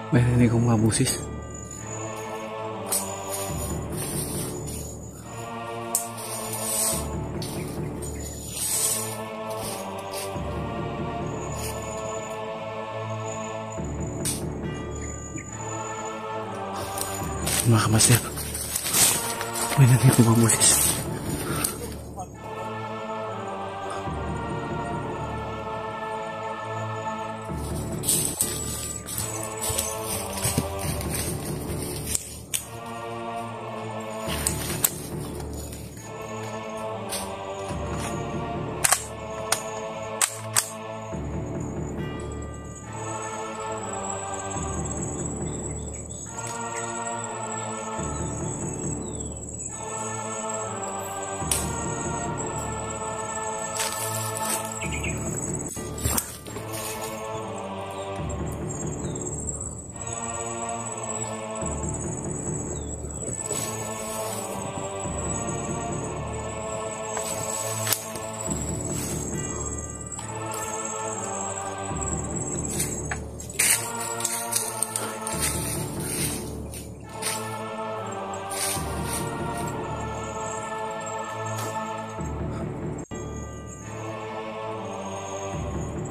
May narinig akong mga busis. Mga kamaster, may narinig akong mga busis.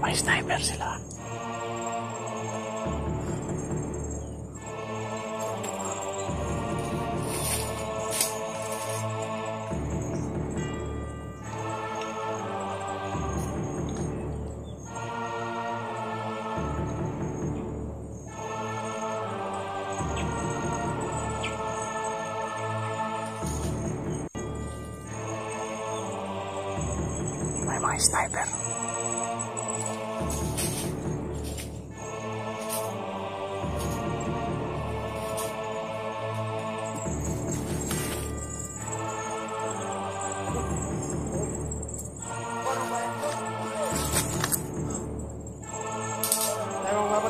May sniper sila. May mga sniper.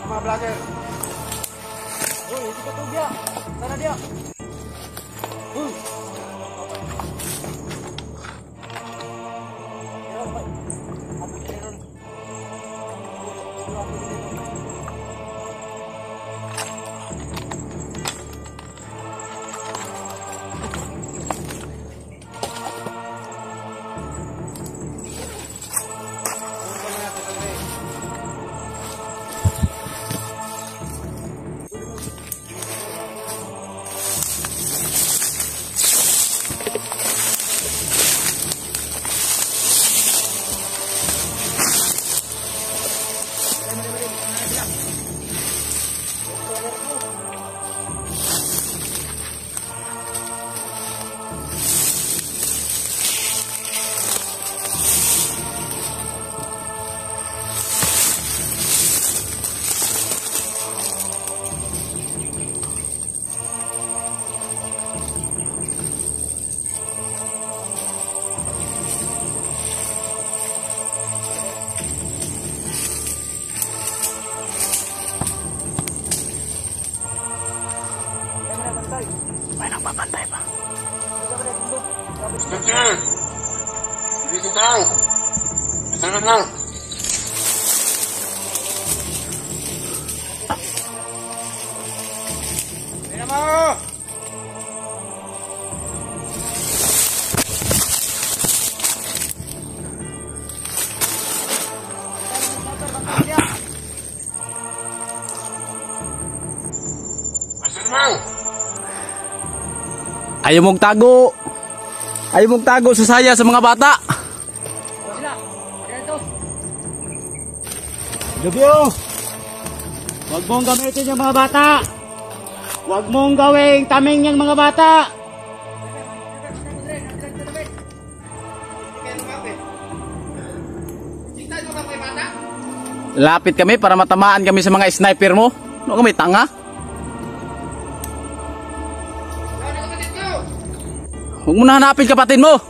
Mga vlogger. Uy, ito ka dia. Sana dia. Uy. May nagpapantay pa. Sir! Dito lang! Ito lang! Tingnan mo! Asa naman? Ayaw mong tago. Ayaw mong tago sa saya sa mga bata. Jubyo! Huwag mong gamitin yung mga bata! Huwag mong gawing taming yung mga bata! Lapit kami para matamaan kami sa mga sniper mo. Ano kami, tanga? Huwag mo na hanapin kapatid mo.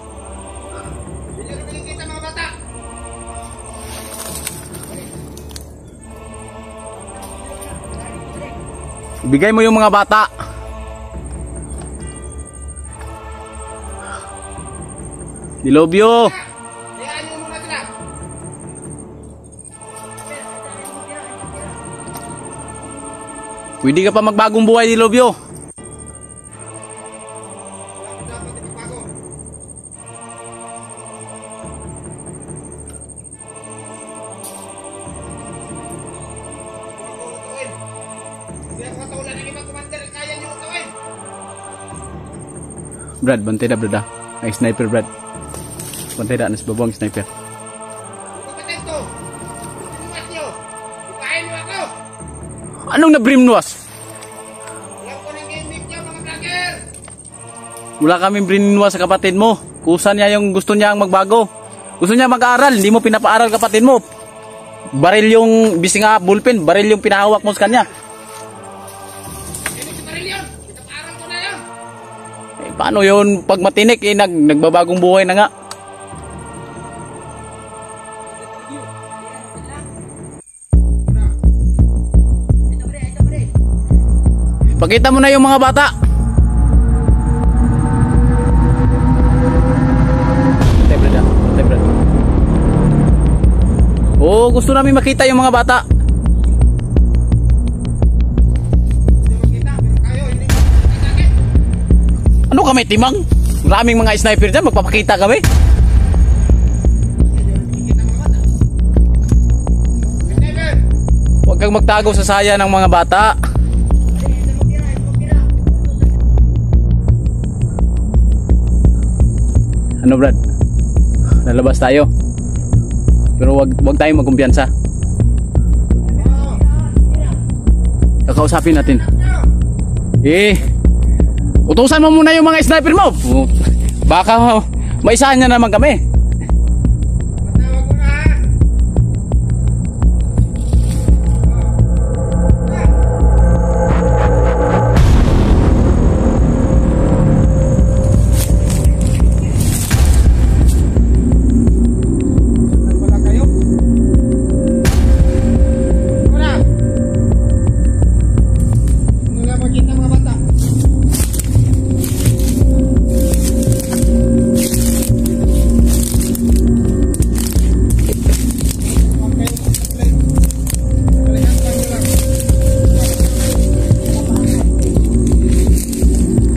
Ibigay mo yung mga bata. Dilobyo. Hayaan nyo muna sila. Pwede ka pa magbagong buhay, Dilobyo. Dapat itipago. Utuin. Hindi ako katawalan ng ibang commander. Kaya nyo utuin. Brad, bantay na Brad ah. Ay sniper Brad. Bantay na, nas babawang sniper. Kompetento. Sinumat nyo. Ipahin nyo ako. Anong nabrimnuas? Alam ko ng game nyo mga vlogger. Wala kaming brinnuas sa kapatid mo. Kusa niya yung gusto niyang magbago. Gusto niya mag-aaral, hindi mo pinapaaral kapatid mo. Baril yung bising bullpen, baril yung pinahawak mo sa kanya. Hindi si Marillion. Pinapaaral ko na yun. Eh, paano yun pag matinik eh, nagbabagong buhay na nga. Pakita mo na yung mga bata. Oh, gusto namin makita yung mga bata. Hindi makita. Pero kayo, hindi makita. Ano kami, timang? Maraming mga sniper dyan, magpapakita kami. Sniper. Huwag kang magtago sa saya ng mga bata. Ano Brad? Lalabas tayo. Pero wag tayong magkumpiyansa. Kakausapin natin. Utusan mo muna yung mga sniper mo. Baka maisahan niya naman kami. Matawag ko na. Wala kayo? Wala. Ano na makita mga bata?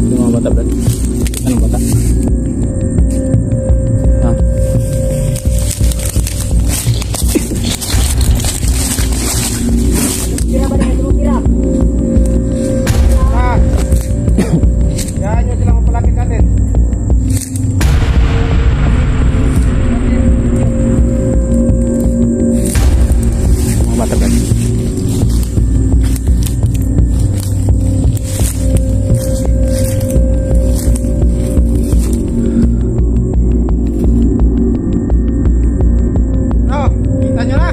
Yung mga bata Brad. Anong bata? Ha? Ah. Yan nyo silang mapalapit natin. Mga bata Brad. No, kita nyo na.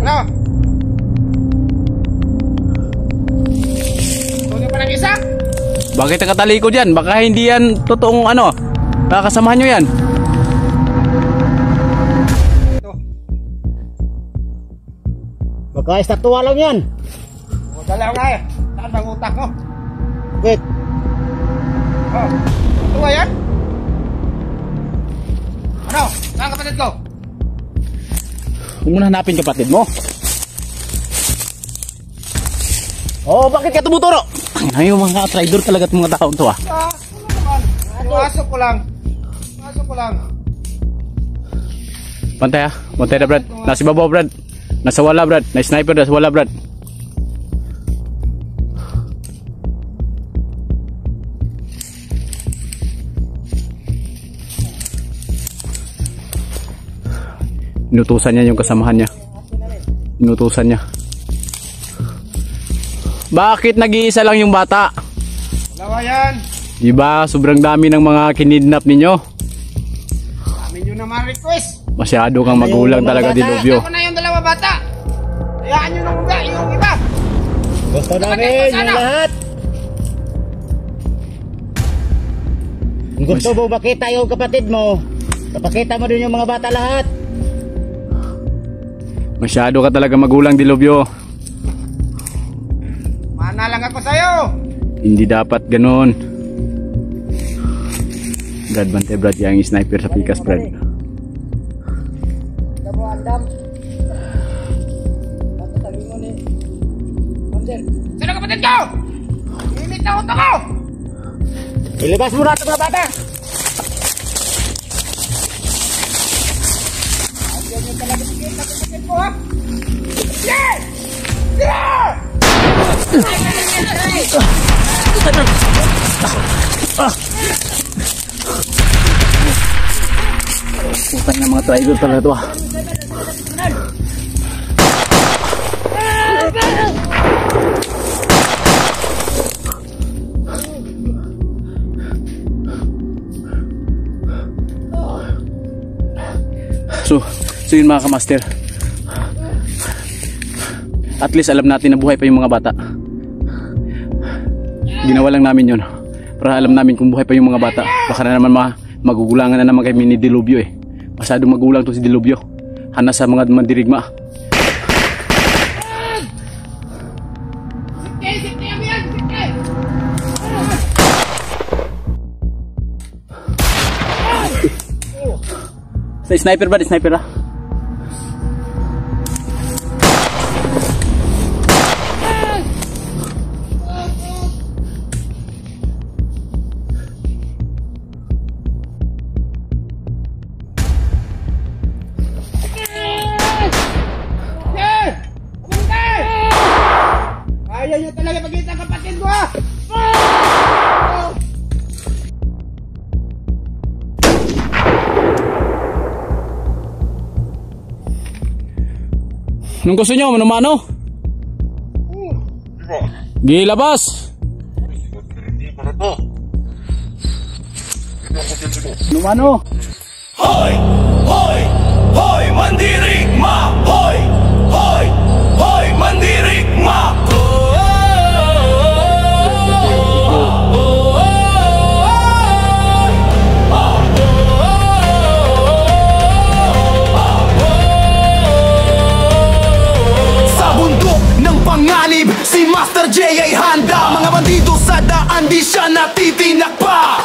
Ano? Huwag pa ng isa? Bakit nakatalikod yan? Baka hindi yan totoong ano. Nakakasamahan nyo yan. Ito. Baka estatwa lang yan. O, dalaw nga eh. Saan bang utak mo? Wait, Oh, ito ba yan? Ano? Saan kapatid ko? Huwag mo na hanapin kapatid mo. Oh, bakit ka tumuturo? Ay, yung mga traitor talaga itong mga taon to ah. Ah, ano naman? Pumasok ko lang. Pumasok ko lang. Bantay ah. Bantay na Brad. Nasa babaw Brad. Nasa wala Brad. Nasa sniper nasa wala Brad. Inutusan niya yung kasamahan niya. Inutusan niya. Bakit nag-iisa lang yung bata? Dalawa yan. Diba sobrang dami ng mga kinidnap ninyo? Dami nyo naman request. Masyado kang magulang talaga Dilobyo. Ako na yung dalawa bata. Hayaan nyo nung mga yung iba. gusto namin yung lahat. Kung gusto mo makita yung kapatid mo, papakita mo din yung mga bata lahat. Masyado ka talaga magulang, Dilobyo. Mana lang ako sa'yo. Hindi dapat ganun. Brad, bante Brad, yang sniper sa pikas, Brad. Kamu andam. Bakit sabi mo ni Mamser? Sino kapatid ko? Init na utak ko! Ilabas mo na ito mga bata. Ayaw nyo talaga bigyan na kapatid ko, ha? Yes! Yeah! Putang na mga traitor talaga to, ah. So yun mga kamaster, at least alam natin na buhay pa yung mga bata. Ginawa lang namin yun para alam namin kung buhay pa yung mga bata. Baka na naman magugulangan na naman kami ni Dilobyo eh. Masyadong magulang to si Dilobyo. Hana sa mga mandirigma. Sa sniper ba? Sniper ah. Ayaw nyo talaga pagkita kapatid ko, ha? Anong gusto nyo? Mano-mano? Gilabas! Mano-mano? Hoy! Hoy! Hoy! Mandirigma! Hoy! Hoy! Hoy! Mandirigma! Sa bundok ng panganib, si Master J ay handa. Mga bandido sa daan, di siya natitinak pa.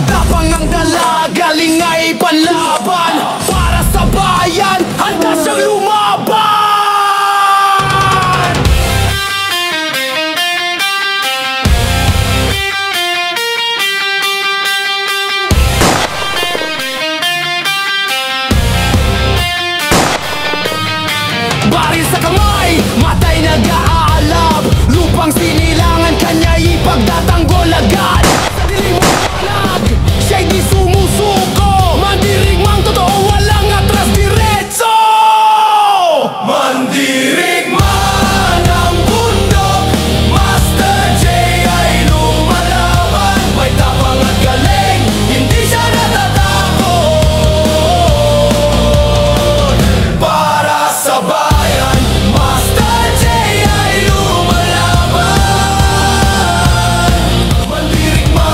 Tapang ang dala, galing ay panlaban. Para sa bayan, handa siyang lumaban. Baril sa kamay, matay nag-aalab. Lupang sinilangan, kanya'y ipagdatanggol agad. Sa dilim mo palag, siya'y di sumusuko. Mandirigmang totoo, walang atras diretso. Mandirigma ng bundok, Master J ay lumalaban. May tapang at galing, hindi siya natatakot. Para sa bayan, Master J ay lumalaban. Mandirigma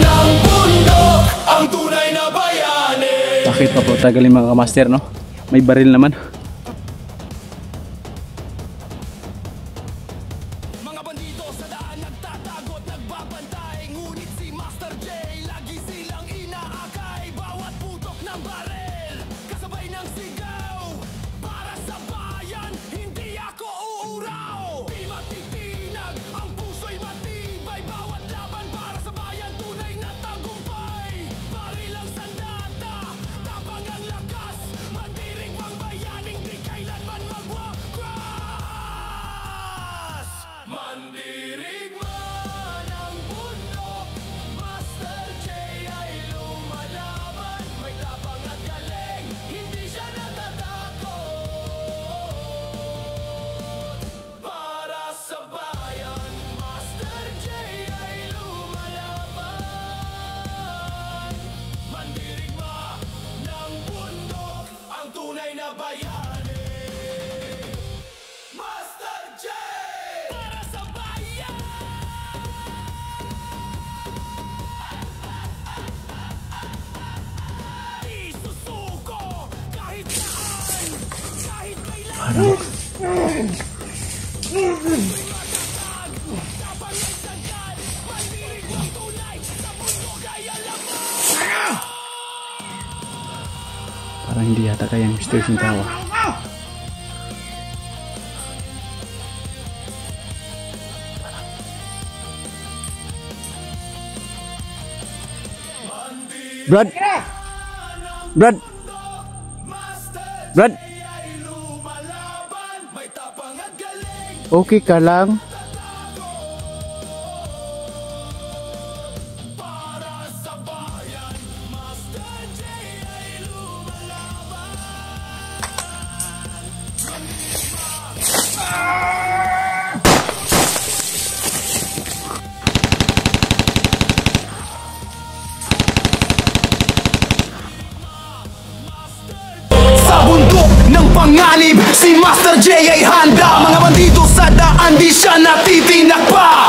ng bundok, ang tunay na bayani. Bakit pa po tagalin mga kamaster, no? May baril naman. Mga bandido sa daan nagtatago at nagbabantay. Ngunit si Master J lagi silang inaakay. Bawat putok ng baril, kasabay ng sigaw. Para sa bayan, hindi ako uuraw. Di matitinag, ang puso'y matibay. Bawat laban para sa bayan, tunay na tagumpay. Baril ang sandata, tapang ang lakas. Mandirigmang bayaning Parang parang hindi yata kayang Mr. Sintawa. Brad! Brad! Brad! Okay ka lang? Sa bundok ng panganib, si Master J ay handa. Mga bandido sa daan, di siya natitinag pa.